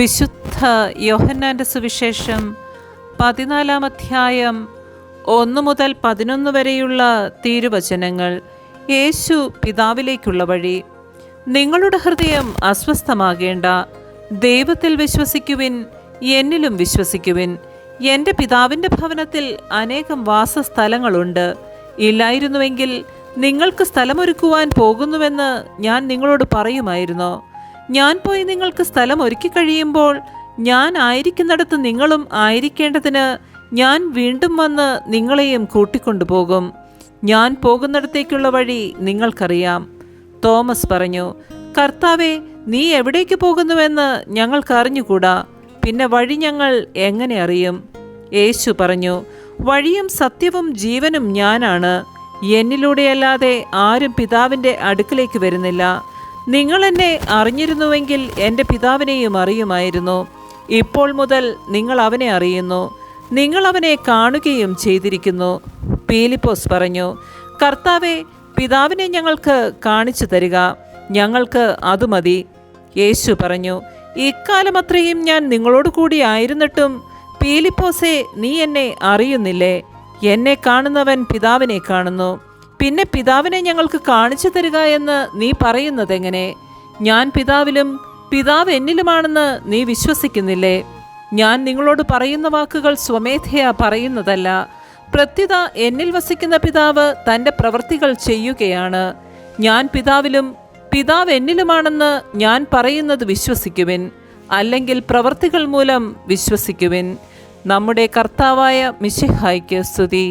വിശുദ്ധ യോഹന്നാന്റെ സുവിശേഷം 14-ാം അധ്യായം 1 മുതൽ 11 വരെയുള്ള തിരുവചനങ്ങൾ. യേശു പിതാവിലേക്കുള്ള വഴി. നിങ്ങളുടെ ഹൃദയം അസ്വസ്ഥമാകേണ്ട. ദൈവത്തിൽ വിശ്വസിക്കുവിൻ, എന്നിലും വിശ്വസിക്കുവിൻ. എൻ്റെ പിതാവിൻ്റെ ഭവനത്തിൽ അനേകം വാസസ്ഥലങ്ങളുണ്ട്. ഇല്ലായിരുന്നുവെങ്കിൽ നിങ്ങൾക്ക് സ്ഥലമൊരുക്കുവാൻ പോകുന്നുവെന്ന് ഞാൻ നിങ്ങളോട് പറയുമായിരുന്നു. ഞാൻ പോയി നിങ്ങൾക്ക് സ്ഥലം ഒരുക്കി കഴിയുമ്പോൾ ഞാൻ ആയിരിക്കുന്നിടത്ത് നിങ്ങളും ആയിരിക്കേണ്ടതിന് ഞാൻ വീണ്ടും വന്ന് നിങ്ങളെയും കൂട്ടിക്കൊണ്ടുപോകും. ഞാൻ പോകുന്നിടത്തേക്കുള്ള വഴി നിങ്ങൾക്കറിയാം. തോമസ് പറഞ്ഞു, കർത്താവേ, നീ എവിടേക്ക് പോകുന്നുവെന്ന് ഞങ്ങൾക്ക് അറിഞ്ഞുകൂടാ. പിന്നെ വഴി ഞങ്ങൾ എങ്ങനെ അറിയും? യേശു പറഞ്ഞു, വഴിയും സത്യവും ജീവനും ഞാനാണ്. എന്നിലൂടെയല്ലാതെ ആരും പിതാവിൻ്റെ അടുക്കിലേക്ക് വരുന്നില്ല. നിങ്ങൾ എന്നെ അറിഞ്ഞിരുന്നുവെങ്കിൽ എൻ്റെ പിതാവിനെയും അറിയുമായിരുന്നു. ഇപ്പോൾ മുതൽ നിങ്ങൾ അവനെ അറിയുന്നു, നിങ്ങൾ അവനെ കാണുകയും ചെയ്തിരിക്കുന്നു. പീലിപ്പോസ് പറഞ്ഞു, കർത്താവേ, പിതാവിനെ ഞങ്ങൾക്ക് കാണിച്ചു തരിക, ഞങ്ങൾക്ക് അത് മതി. യേശു പറഞ്ഞു, ഇക്കാലം അത്രയും ഞാൻ നിങ്ങളോട് കൂടി ആയിരുന്നിട്ടും പീലിപ്പോസേ, നീ എന്നെ അറിയുന്നില്ലേ? എന്നെ കാണുന്നവൻ പിതാവിനെ കാണുന്നു. പിന്നെ പിതാവിനെ ഞങ്ങൾക്ക് കാണിച്ചു തരിക എന്ന് നീ പറയുന്നതെങ്ങനെ? ഞാൻ പിതാവിലും പിതാവ് എന്നിലുമാണെന്ന് നീ വിശ്വസിക്കുന്നില്ലേ? ഞാൻ നിങ്ങളോട് പറയുന്ന വാക്കുകൾ സ്വമേധയാ പറയുന്നതല്ല. പ്രത്യുത എന്നിൽ വസിക്കുന്ന പിതാവ് തൻ്റെ പ്രവൃത്തികൾ ചെയ്യുകയാണ്. ഞാൻ പിതാവിലും പിതാവ് എന്നിലുമാണെന്ന് ഞാൻ പറയുന്നത് വിശ്വസിക്കുവിൻ, അല്ലെങ്കിൽ പ്രവൃത്തികൾ മൂലം വിശ്വസിക്കുവിൻ. നമ്മുടെ കർത്താവായ മിശിഹായ്ക്ക് സ്തുതി.